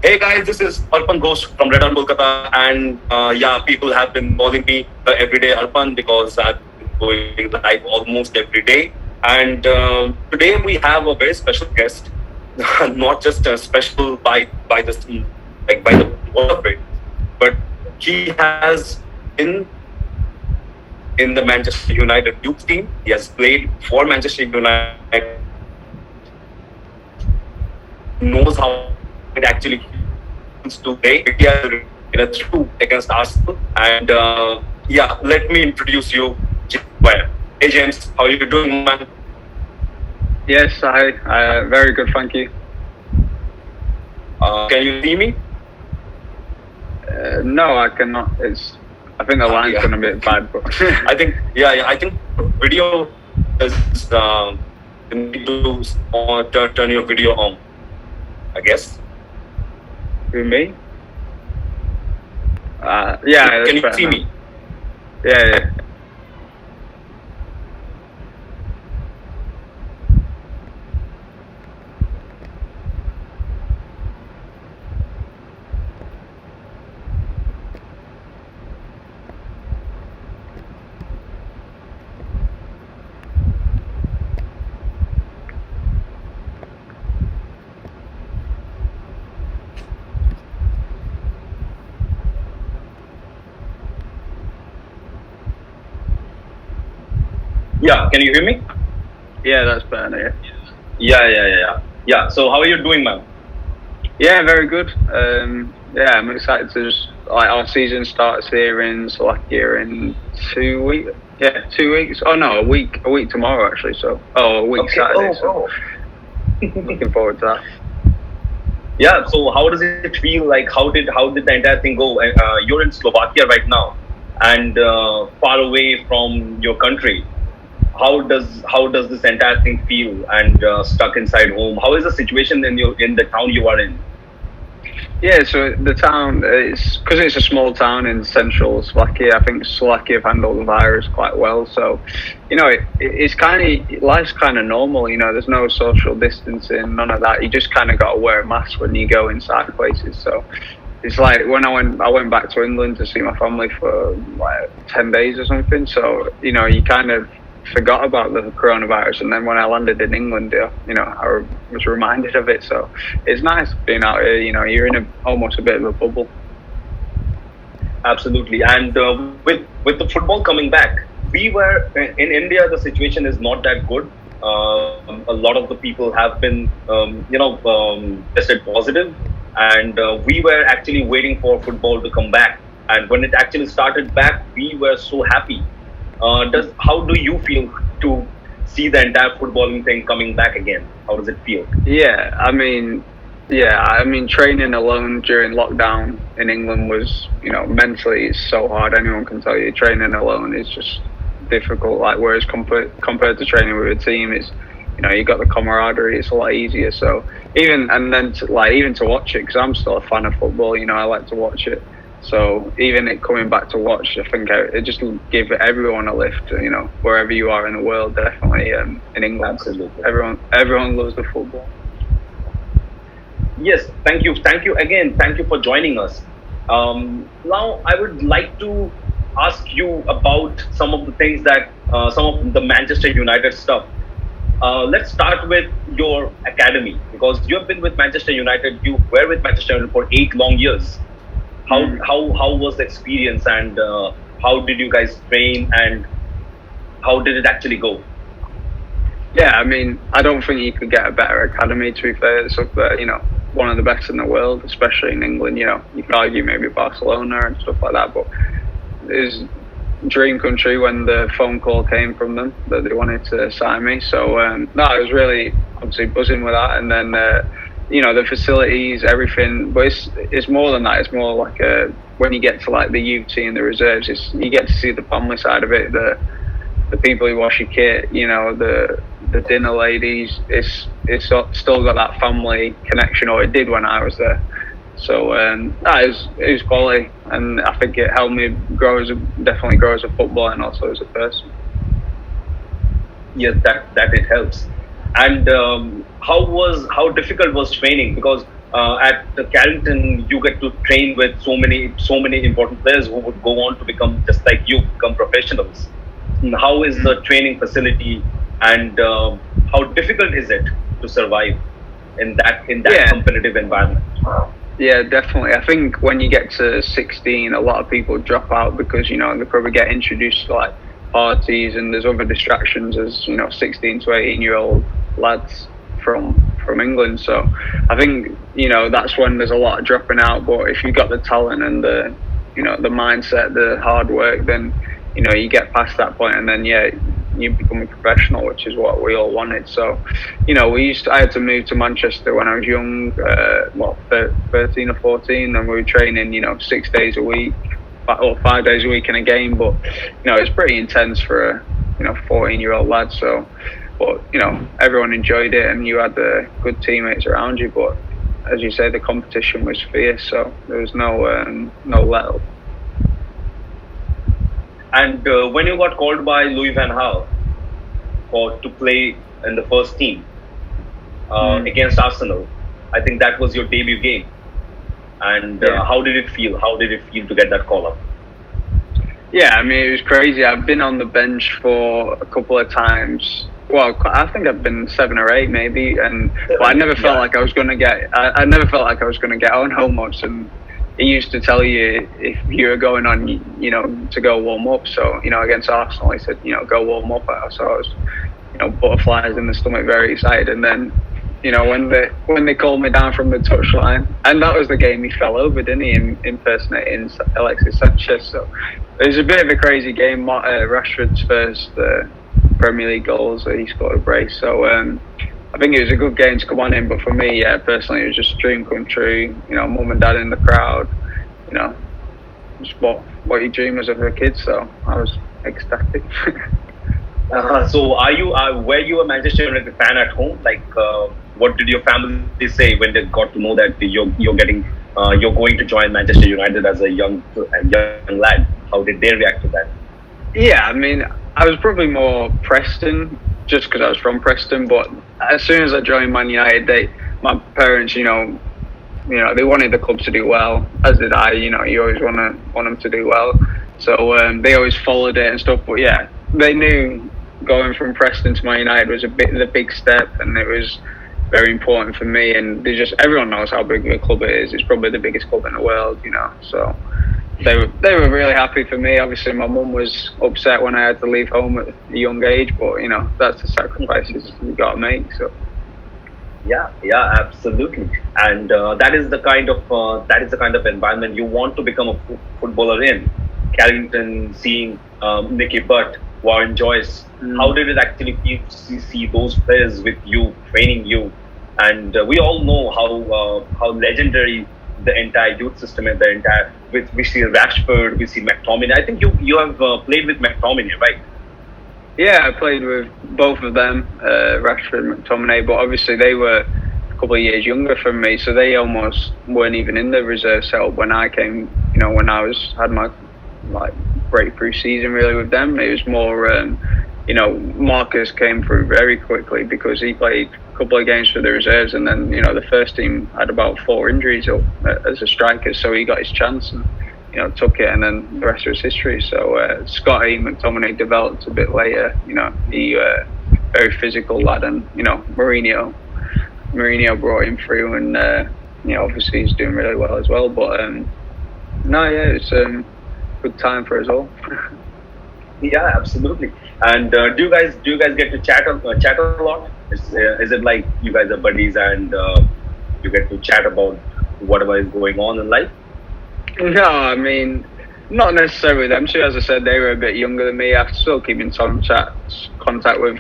Hey guys, this is Arpan Ghosh from Red Army Kolkata, and people have been calling me the everyday Arpan because I've been going live almost every day. And today we have a very special guest, not just special by the by the word of it, but he has been in the Manchester United youth team. He has played for Manchester United. Knows how it actually feels to play in a through against Arsenal. And let me introduce you, James Weir. Hey James, how are you doing, man? Yes, hi. Very good, thank you. Can you see me? No, I cannot. I think the line's been a bit bad, but I think video is you need to turn your video on, I guess. Who, me? Can you see me? Yeah. Yeah, can you hear me? Yeah, that's better. Yeah. So how are you doing, man? Yeah, very good. I'm excited to our season starts here in Slovakia in 2 weeks. Yeah, 2 weeks. Oh no, a week tomorrow actually. So a week Saturday. Looking forward to that. Yeah. So how does it feel like? How did the entire thing go? You're in Slovakia right now, and far away from your country. How does this entire thing feel? And stuck inside home. How is the situation in the town you are in? Yeah, so the town is because it's a small town in central Slovakia. I think Slovakia have handled the virus quite well. So, it's life's kind of normal. There's no social distancing, none of that. You just kind of got to wear a mask when you go inside places. So, it's like when I went back to England to see my family for like 10 days or something. So, you kind of forgot about the coronavirus, and then when I landed in England, I was reminded of it. So it's nice being out here. You're in almost a bit of a bubble. Absolutely, and with the football coming back, we were in India. The situation is not that good. A lot of the people have been, tested positive, and we were actually waiting for football to come back. And when it actually started back, we were so happy. How do you feel to see the entire footballing thing coming back again? How does it feel? Yeah, I mean, training alone during lockdown in England was, mentally it's so hard. Anyone can tell you, training alone is just difficult. Like whereas compared to training with a team, it's you got the camaraderie. It's a lot easier. So even to watch it, because I'm still a fan of football. I like to watch it. So even it coming back to watch, I think it just give everyone a lift. Wherever you are in the world, definitely in England. Absolutely. Everyone loves the football. Yes, thank you again. Thank you for joining us. Now I would like to ask you about some of the things that some of the Manchester United stuff. Let's start with your academy, because you have been with Manchester United. You were with Manchester United for 8 long years. How was the experience, and how did you guys train, and how did it actually go? Yeah, I mean, I don't think you could get a better academy, to be fair. It's up there, one of the best in the world, especially in England. You could argue maybe Barcelona and stuff like that, but it's dream country when the phone call came from them that they wanted to sign me. So I was really obviously buzzing with that, and then the facilities, everything. But it's more than that. It's more like when you get to like the youth team, the reserves, you get to see the family side of it. The people who wash your kit, the dinner ladies. It's still got that family connection, or it did when I was there. So it was quality, and I think it helped me definitely grow as a footballer and also as a person. Yes, that it helps. And how difficult was training? Because at the Carrington, you get to train with so many important players who would go on to become just like you, become professionals. How is the training facility, and how difficult is it to survive in that Yeah. competitive environment? Yeah, definitely. I think when you get to 16, a lot of people drop out because, they probably get introduced to like parties and there's other distractions as, 16 to 18-year-old lads from England. So I think, that's when there's a lot of dropping out. But if you've got the talent and the mindset, the hard work, then, you get past that point and then, yeah, you become a professional, which is what we all wanted. So, I had to move to Manchester when I was young, 13 or 14, and we were training, 6 days a week, or 5 days a week in a game. But, it's pretty intense for a, 14-year-old lad. So, but, everyone enjoyed it and you had the good teammates around you. But as you say, the competition was fierce, so there was no let up. And when you got called by Louis van Gaal to play in the first team against Arsenal, I think that was your debut game. And how did it feel? How did it feel to get that call up? Yeah, I mean, it was crazy. I've been on the bench for a couple of times. Well, I think I've been 7 or 8 maybe, but I never felt like I was going to get. I never felt like I was going to get on home much, and he used to tell you if you were going on, to go warm up. So, against Arsenal, he said, go warm up. So I was, butterflies in the stomach, very excited. And then, when they called me down from the touchline, and that was the game he fell over, didn't he, impersonating Alexis Sanchez. So it was a bit of a crazy game. Rashford's first Premier League goals, he scored a brace. So I think it was a good game to come on in, but for me, personally, it was just a dream come true. Mum and dad in the crowd, just what you dream as a kid. So I was ecstatic. So were you a Manchester United fan at home? Like, what did your family say when they got to know that you're going to join Manchester United as a young lad? How did they react to that? Yeah, I mean, I was probably more Preston, just because I was from Preston. But as soon as I joined Man United, my parents, they wanted the club to do well, as did I. You always want them to do well, so they always followed it and stuff. But yeah, they knew going from Preston to Man United was the big step, and it was very important for me. And everyone knows how big a club it is. It's probably the biggest club in the world, So they were really happy for me. Obviously, my mum was upset when I had to leave home at a young age, but that's the sacrifices you got to make. So yeah, absolutely. And that is the kind of environment you want to become a footballer in. Carrington, seeing Nicky Butt, Warren Joyce. How did it actually feel to see those players with you, training you? And we all know how legendary the entire youth system is. We see Rashford, we see McTominay. I think you have played with McTominay, right? Yeah, I played with both of them, Rashford and McTominay, but obviously they were a couple of years younger from me, so they almost weren't even in the reserve setup when I came. When I had my breakthrough season really with them. It was more, Marcus came through very quickly because he played a couple of games for the reserves, and then the first team had about 4 injuries up as a striker, so he got his chance and took it, and then the rest was history. So Scotty McTominay developed a bit later. He very physical lad, and Mourinho brought him through, and obviously he's doing really well as well. But it's good time for us all. Yeah, absolutely. And do you guys get to chat a lot? Is it like you guys are buddies and you get to chat about whatever is going on in life? No, I mean, not necessarily with them two. As I said, they were a bit younger than me. I still keep in contact with,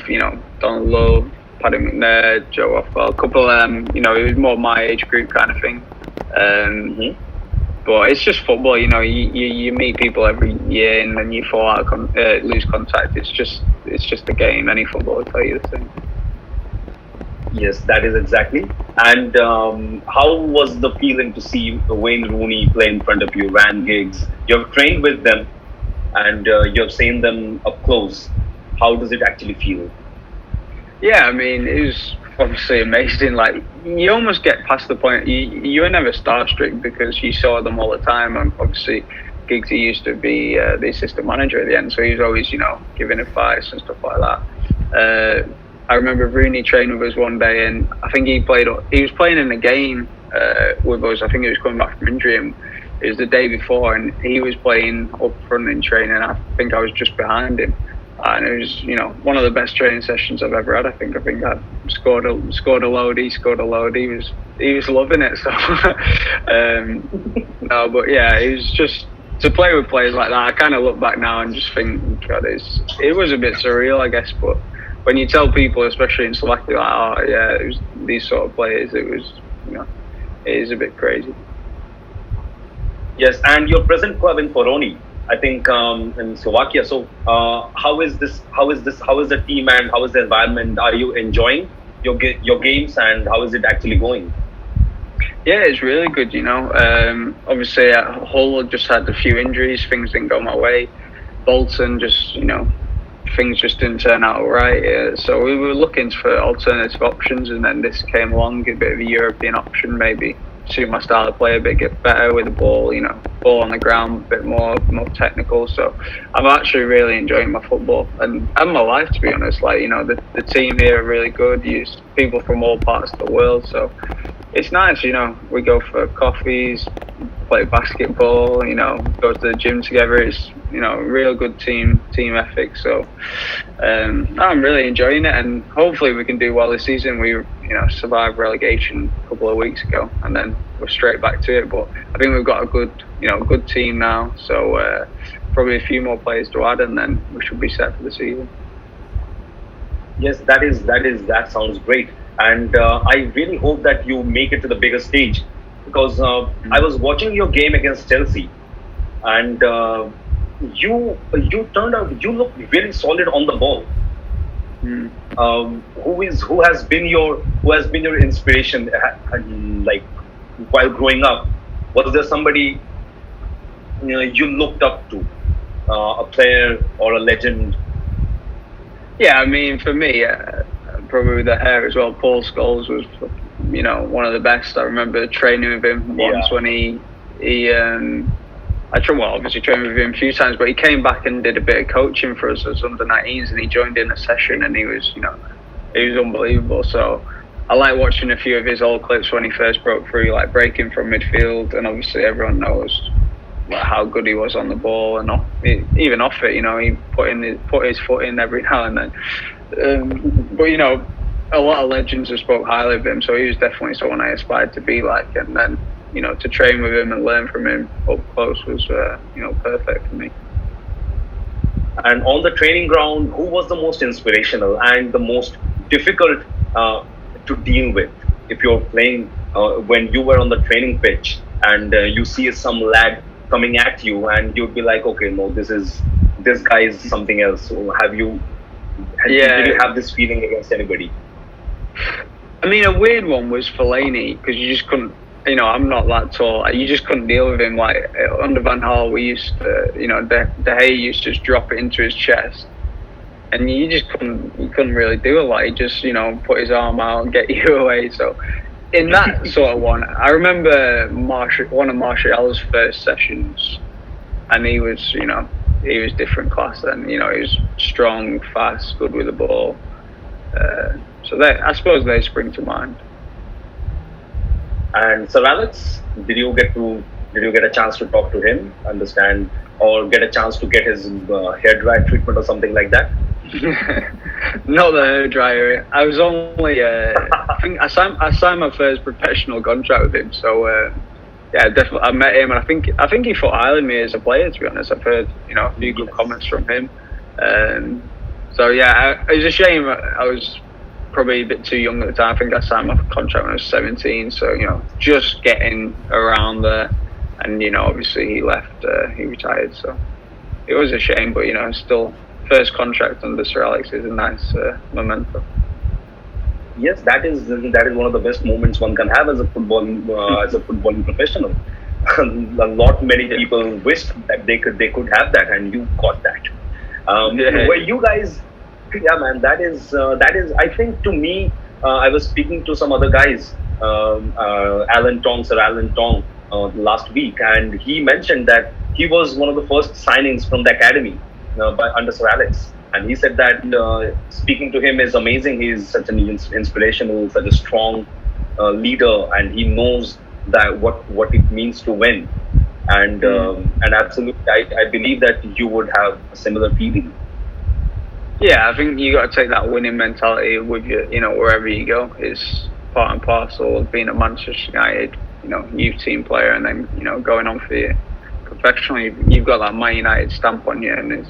Donald Love, Paddy McNair, Joe Offwell, a couple of them. It was more my age group kind of thing. But it's just football, you meet people every year and then you fall out, lose contact. It's just a game. Any football will tell you the same. Yes, that is exactly. And how was the feeling to see Wayne Rooney play in front of you, Ryan Giggs? You have trained with them and you have seen them up close. How does it actually feel? Yeah, I mean, it was obviously amazing. Like, you almost get past the point. You're never starstruck because you saw them all the time. And obviously, Giggsy used to be the assistant manager at the end, so he was always, giving advice and stuff like that. I remember Rooney trained with us one day, and I think he was playing in a game with us. I think he was coming back from injury, and it was the day before, and he was playing up front in training. I think I was just behind him, and it was one of the best training sessions I've ever had. I think I scored a load. He scored a load. He was loving it. So no, but yeah, it was just to play with players like that. I kind of look back now and just think, God, it was a bit surreal, I guess, but when you tell people, especially in Slovakia, like, oh yeah, it was these sort of players, it was, it is a bit crazy. Yes, and your present club in Foroni, I think, in Slovakia. So, how is this? How is the team and how is the environment? Are you enjoying your games, and how is it actually going? Yeah, it's really good. Obviously, Hull just had a few injuries. Things didn't go my way. Bolton just, things just didn't turn out right. So we were looking for alternative options, and then this came along, a bit of a European option, maybe suit my style of play a bit, get better with the ball, ball on the ground, a bit more technical. So I'm actually really enjoying my football and my life, to be honest. Like, the team here are really good. Use people from all parts of the world, so it's nice. We go for coffees, play basketball, go to the gym together. It's real good team ethic. So I'm really enjoying it, and hopefully we can do well this season. We survived relegation a couple of weeks ago, and then we're straight back to it. But I think we've got a good team now. So probably a few more players to add, and then we should be set for the season. Yes, that sounds great, and I really hope that you make it to the bigger stage, because I was watching your game against Chelsea, and you look very solid on the ball. Who has been your inspiration, like, while growing up? Was there somebody you looked up to, a player or a legend? Yeah, I mean, for me, probably the hair as well. Paul Scholes was, one of the best. I remember training with him once when he obviously trained with him a few times, but he came back and did a bit of coaching for us as under 19s, and he joined in a session, and he was unbelievable. So I like watching a few of his old clips when he first broke through, like breaking from midfield, and obviously everyone knows how good he was on the ball and even off it. He put his foot in every now and then. But a lot of legends have spoke highly of him, so he was definitely someone I aspired to be like. And then to train with him and learn from him up close was perfect for me. And on the training ground, who was the most inspirational and the most difficult to deal with? If you're playing, when you were on the training pitch and you see some lad coming at you, and you'd be like, okay, no, this guy is something else. So did you have this feeling against anybody? I mean, a weird one was Fellaini, because you just couldn't, I'm not that tall. You just couldn't deal with him. Like under Van Gaal, we used to, De Gea used to just drop it into his chest, and you just couldn't really do it. Like, he just, put his arm out and get you away. So in that sort of one, I remember one of Martial's first sessions, and he was different class then. He was strong, fast, good with the ball. So I suppose they spring to mind. And Sir Alex, did you get a chance to talk to him, understand, or get a chance to get his hair dry treatment or something like that? Not the hair dryer. I was only I think I signed my first professional contract with him. So yeah, definitely I met him, and I think he thought highly of me as a player. To be honest, I've heard a few good comments from him. So yeah, it was a shame. I was probably a bit too young at the time. I think I signed my contract when I was 17. So just getting around there, and obviously he left. He retired. So it was a shame, but still. First contract under Sir Alex is a nice memento. Yes, that is one of the best moments one can have as a footballing professional. Many people wished that they could have that, and you got that. Where you guys, yeah, man, that is I think, to me, I was speaking to some other guys, Alan Tonge, Sir Alan Tonge, last week, and he mentioned that he was one of the first signings from the academy by under Sir Alex. And he said that speaking to him is amazing. He's such an inspirational, such a strong leader, and he knows that what it means to win. And absolutely, I believe that you would have a similar feeling. Yeah, I think you got to take that winning mentality with you, wherever you go. It's part and parcel of being a Manchester United, youth team player, and then, going on for you professionally. You've got that Man United stamp on you, and it's,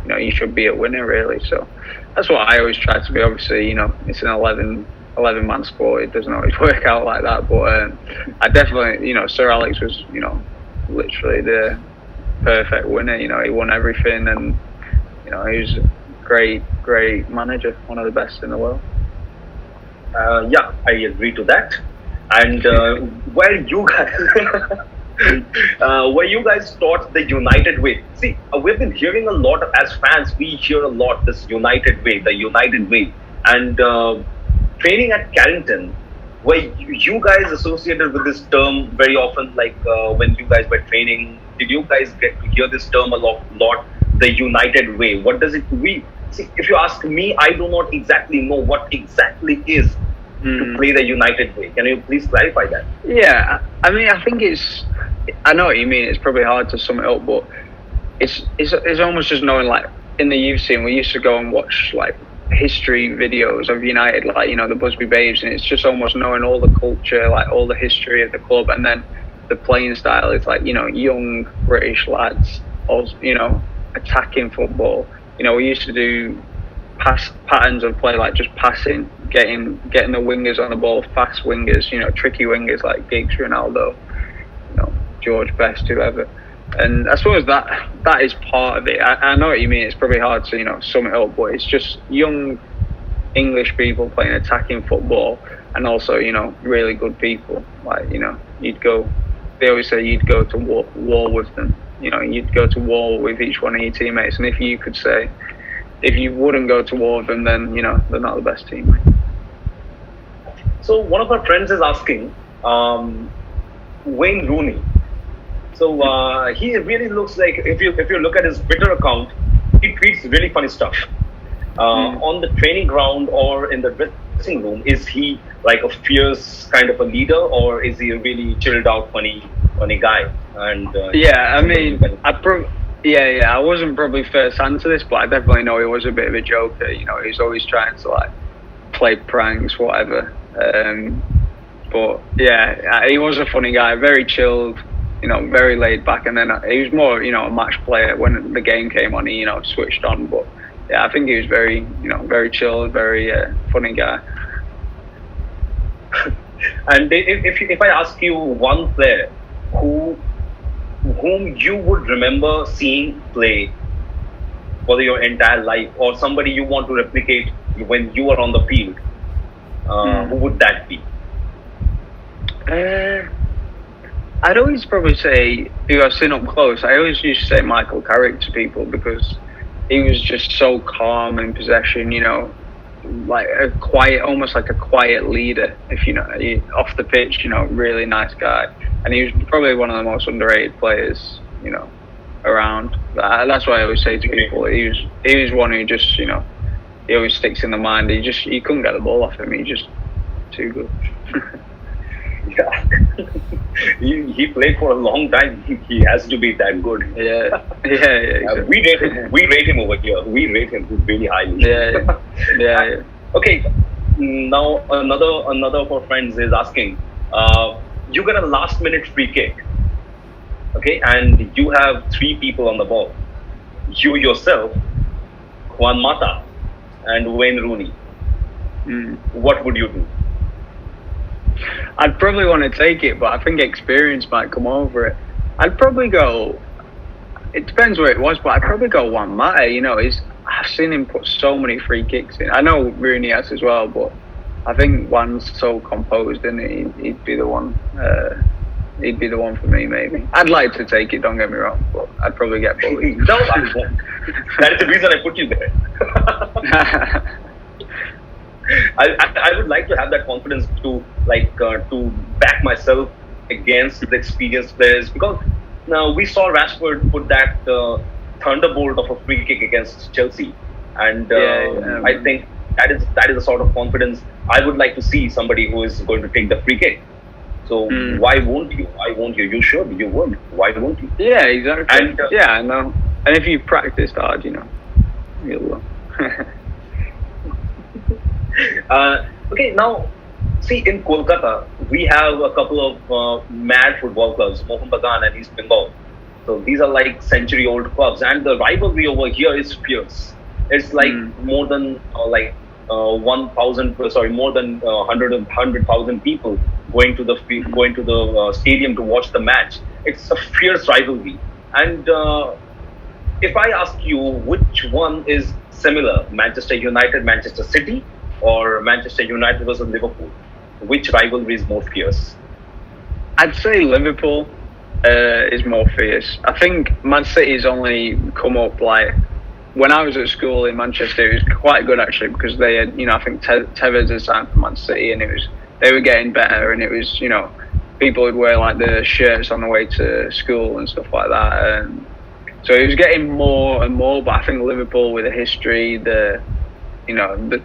you should be a winner, really. So that's what I always try to be. Obviously, it's an 11-man sport. It doesn't always work out like that, but I definitely, Sir Alex was, literally the perfect winner. He won everything, and, he was great manager, one of the best in the world. Yeah, I agree to that. And where you guys taught the United way. See, we've been hearing a lot as fans. We hear a lot this United way, the United way, and training at Carrington. Were you guys associated with this term very often? Like when you guys were training, did you guys get to hear this term a lot? The United way. What does it mean? See, if you ask me, I do not exactly know what exactly is to play the United way. Can you please clarify that? Yeah, I mean, I think I know what you mean. It's probably hard to sum it up, but it's almost just knowing, like, in the youth scene, we used to go and watch, like, history videos of United, like, the Busby Babes, and it's just almost knowing all the culture, like, all the history of the club, and then the playing style is, like, young British lads, also, attacking football. We used to do patterns of play, like just passing, getting the wingers on the ball, fast wingers, tricky wingers like Giggs, Ronaldo, George Best, whoever. And I suppose that is part of it. I know what you mean. It's probably hard to sum it up, but it's just young English people playing attacking football, and also really good people. Like they always say you'd go to war with them. You'd go to war with each one of your teammates, and if you wouldn't go to war with them, then they're not the best teammate. So one of our friends is asking, Wayne Rooney. So he really looks like, if you look at his Twitter account, he tweets really funny stuff. On the training ground or in the dressing room, is he like a fierce kind of a leader, or is he a really chilled out, funny guy? And yeah, I mean, I wasn't probably first hand to this, but I definitely know he was a bit of a joker. He was always trying to like play pranks, whatever. But yeah, he was a funny guy, very chilled, very laid back. And then he was more, a match player. When the game came on, he, switched on. But yeah, I think he was very, very chilled, very funny guy. And if I ask you one player whom you would remember seeing play for your entire life, or somebody you want to replicate when you are on the field, who would that be? I'd always probably say, who I've seen up close, I always used to say Michael Carrick to people, because he was just so calm in possession, like almost like a quiet leader, if off the pitch, really nice guy. And he was probably one of the most underrated players, around. That's why I always say to people, he was one who just, he always sticks in the mind. He couldn't get the ball off him. He's just too good. Yeah, he played for a long time. He has to be that good. Yeah. Exactly. We rate him over here. We rate him really highly. Yeah. Okay, now another of our friends is asking, you get a last minute free kick, okay, and you have 3 people on the ball. You yourself, Juan Mata, and Wayne Rooney. What would you do? I'd probably want to take it, but I think experience might come over it. I'd probably go. It depends where it was, but I'd probably go Juan Mata. I've seen him put so many free kicks in. I know Rooney has as well, but I think Juan's so composed, and he'd be the one. He'd be the one for me, maybe. I'd like to take it. Don't get me wrong, but I'd probably get bullied. No, that is the reason I put you there. I would like to have that confidence to back myself against the experienced players, because now we saw Rashford put that thunderbolt of a free kick against Chelsea, and I think that is the sort of confidence I would like to see somebody who is going to take the free kick. So why won't you? Why won't you? You should. You would. Why won't you? Yeah, exactly. And yeah, I know. And if you practiced hard, you'll. Okay, now see, in Kolkata we have a couple of mad football clubs, Mohun Bagan and East Bengal. So these are like century-old clubs, and the rivalry over here is fierce. It's like more than 1,000. Sorry, more than 100,000 people going to the stadium to watch the match. It's a fierce rivalry, and if I ask you which one is similar, Manchester United, Manchester City, or Manchester United versus Liverpool, which rivalry is more fierce? I'd say Liverpool is more fierce. I think Man City's only come up like when I was at school in Manchester. It was quite good actually, because they had, I think Tevez had signed for Man City, and they were getting better, and it was, people would wear like the shirts on the way to school and stuff like that. And so it was getting more and more. But I think Liverpool, with the history, the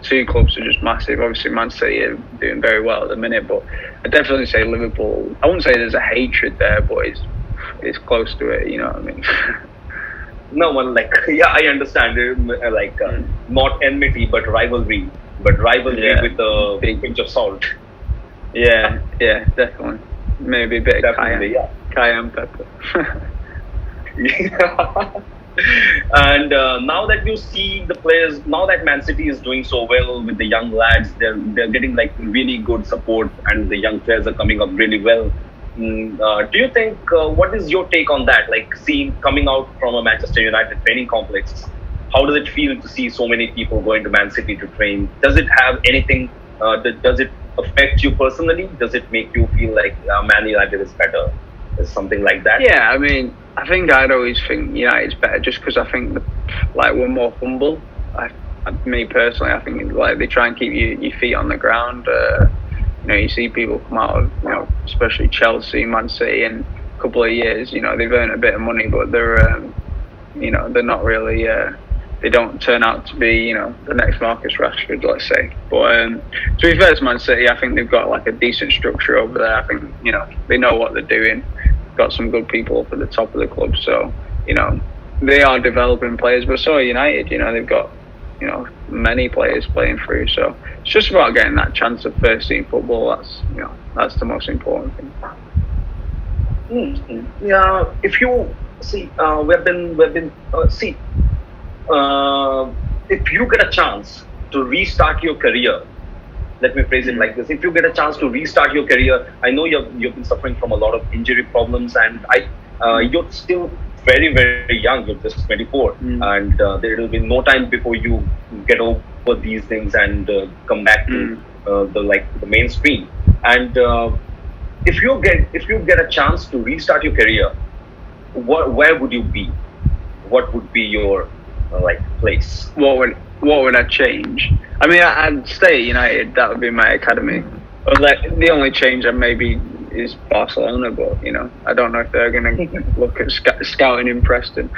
two clubs are just massive. Obviously, Man City are doing very well at the minute, but I'd definitely say Liverpool. I wouldn't say there's a hatred there, but it's close to it. You know what I mean? No, well, I understand. Not enmity, but rivalry. But rivalry with a big pinch of salt. Yeah, definitely. Maybe a bit of cayenne pepper. Yeah. And now that you see the players, now that Man City is doing so well with the young lads, they're getting like really good support, and the young players are coming up really well. Do you think, what is your take on that? Like, coming out from a Manchester United training complex, how does it feel to see so many people going to Man City to train? Does it have anything? Does it affect you personally? Does it make you feel like Man United is better? Is something like that? Yeah, I mean, I think I'd always think United's better, just because I think we're more humble. Me personally, I think like they try and keep your feet on the ground. You see people come out of especially Chelsea, Man City, in a couple of years. They've earned a bit of money, but they're they're not really. They don't turn out to be, the next Marcus Rashford, let's say. But to be fair to Man City, I think they've got like a decent structure over there. I think, they know what they're doing. Got some good people up at the top of the club. So, they are developing players, but so are United. They've got, many players playing through. So it's just about getting that chance of first team football. That's the most important thing. Yeah, if you see, if you get a chance to restart your career, let me phrase it like this: if you get a chance to restart your career, I know you've been suffering from a lot of injury problems, and you're still very, very young. You're just 24, and there will be no time before you get over these things and come back to the mainstream. And if you get a chance to restart your career, where would you be? What would be your place? What would I change? I mean, I'd stay at United. That would be my academy. The only change I maybe is Barcelona, but I don't know if they're going to look at scouting in Preston.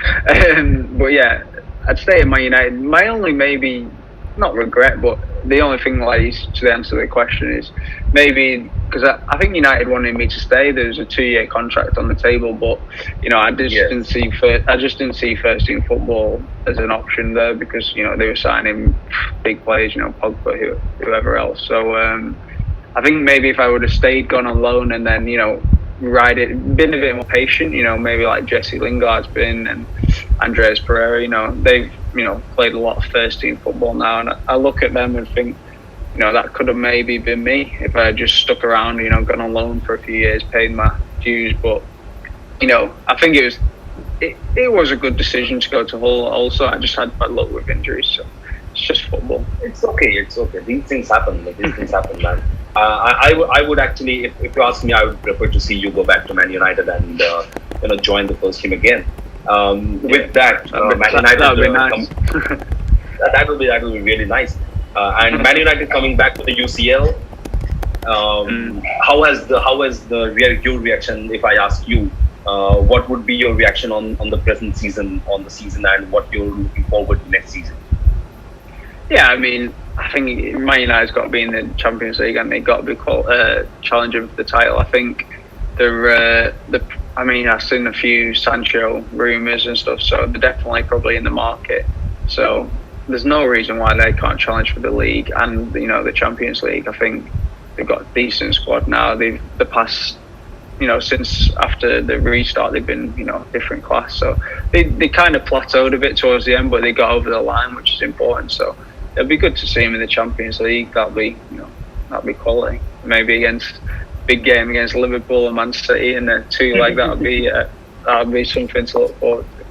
But yeah, I'd stay at Man United. My only maybe, not regret, but the only thing to answer the question is maybe, because I think United wanted me to stay. There's a 2-year contract on the table, but I just didn't see first team football as an option there, because they were signing big players, Pogba, whoever else. So I think maybe if I would have stayed, gone on loan, and then ride it, been a bit more patient, maybe like Jesse Lingard's been, and Andreas Pereira, they've played a lot of first team football now, and I look at them and think, that could have maybe been me if I had just stuck around, gone on loan for a few years, paid my dues. But I think it was a good decision to go to Hull. Also, I just had bad luck with injuries, so it's just football. It's okay. These things happen, man. I would actually, if you ask me, I would prefer to see you go back to Man United and join the first team again. With that, Man United, that would be nice. that will be really nice. and Man United coming back to the UCL. How has your reaction? If I ask you, what would be your reaction on the present season, on the season, and what you're looking forward to next season? Yeah, I mean, I think Man United's got to be in the Champions League and they've got to be challenging for the title. I think I've seen a few Sancho rumours and stuff, so they're definitely probably in the market. So there's no reason why they can't challenge for the league and the Champions League. I think they've got a decent squad now. The past, since after the restart, they've been different class. So they kind of plateaued a bit towards the end, but they got over the line, which is important. So it'll be good to see them in the Champions League. That'll be quality. Maybe big game against Liverpool and Man City, and then two like that'll be something to look forward to.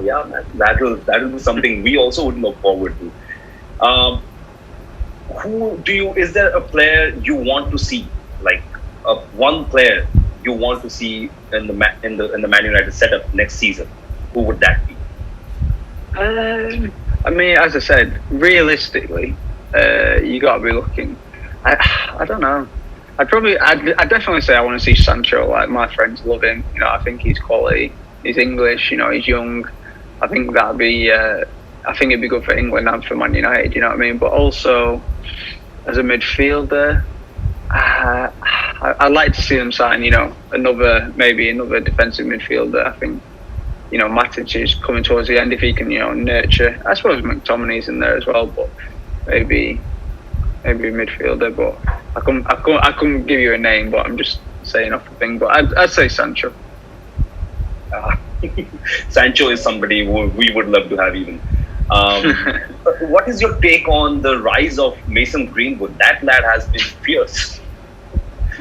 Yeah, man. That'll be something we also would look forward to. Is there a player you want to see, like one player you want to see in the Man United setup next season? Who would that be? I mean, as I said, realistically, you got to be looking. I don't know. I'd definitely say I want to see Sancho. Like, my friends love him. I think he's quality. He's English. He's young. I think that'd be. I think it'd be good for England and for Man United. You know what I mean? But also, as a midfielder, I'd like to see them sign. Another defensive midfielder. I think. Matic is coming towards the end. If he can, nurture. I suppose McTominay's in there as well, but maybe a midfielder. But I couldn't give you a name, but I'm just saying off the thing. But I'd say Sancho. Sancho is somebody we would love to have even. What is your take on the rise of Mason Greenwood? That lad has been fierce.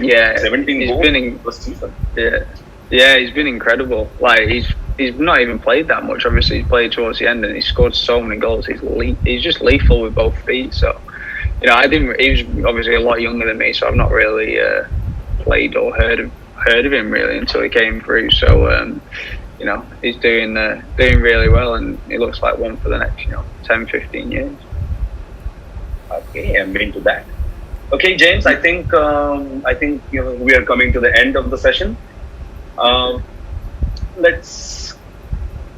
Yeah, 17 goals in the season. Yeah, he's been incredible. Like he's not even played that much. Obviously, he's played towards the end and he scored so many goals. He's just lethal with both feet. So, he was obviously a lot younger than me, so I've not really played or heard of him really until he came through. So, he's doing really well, and he looks like one for the next 10, 15 years. Okay, I'm into that. Okay, James, I think we are coming to the end of the session.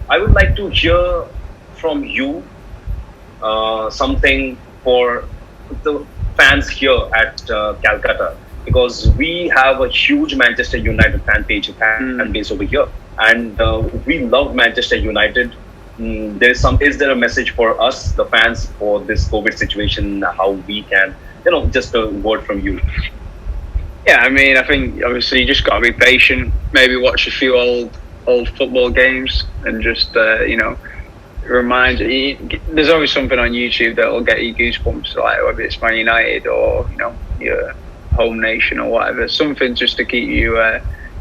I would like to hear from you something for the fans here at Calcutta, because we have a huge Manchester United fan base over here, and we love Manchester United. Is there a message for us, the fans, for this COVID situation? How we can, just a word from you. Yeah, I mean, I think obviously you just got to be patient. Maybe watch a few old football games and just remind you. There's always something on YouTube that will get you goosebumps, like whether it's Man United or your home nation or whatever. Something just to keep you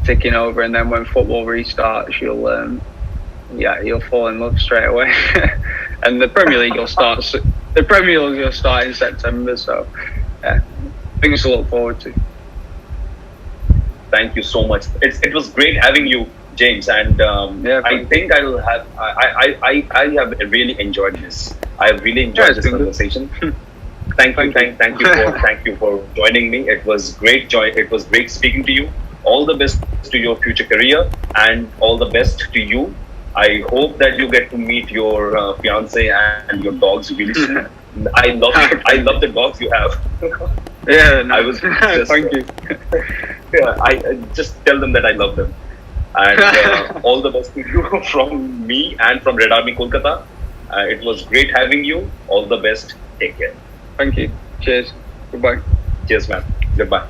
ticking over. And then when football restarts, you'll fall in love straight away. And the Premier League will start. The Premier League will start in September. So yeah, things to look forward to. Thank you so much. It was great having you, James, and I think I have really enjoyed this. I really enjoyed this conversation. Thank you for joining me. It was great It was great speaking to you. All the best to your future career, and all the best to you. I hope that you get to meet your fiance and your dogs really soon. I love the dogs you have. Yeah, no. I was just, thank you. Yeah, I just tell them that I love them, and all the best to you from me and from Red Army Kolkata. It was great having you. All the best. Take care. Thank you. Cheers. Goodbye. Cheers, man. Goodbye.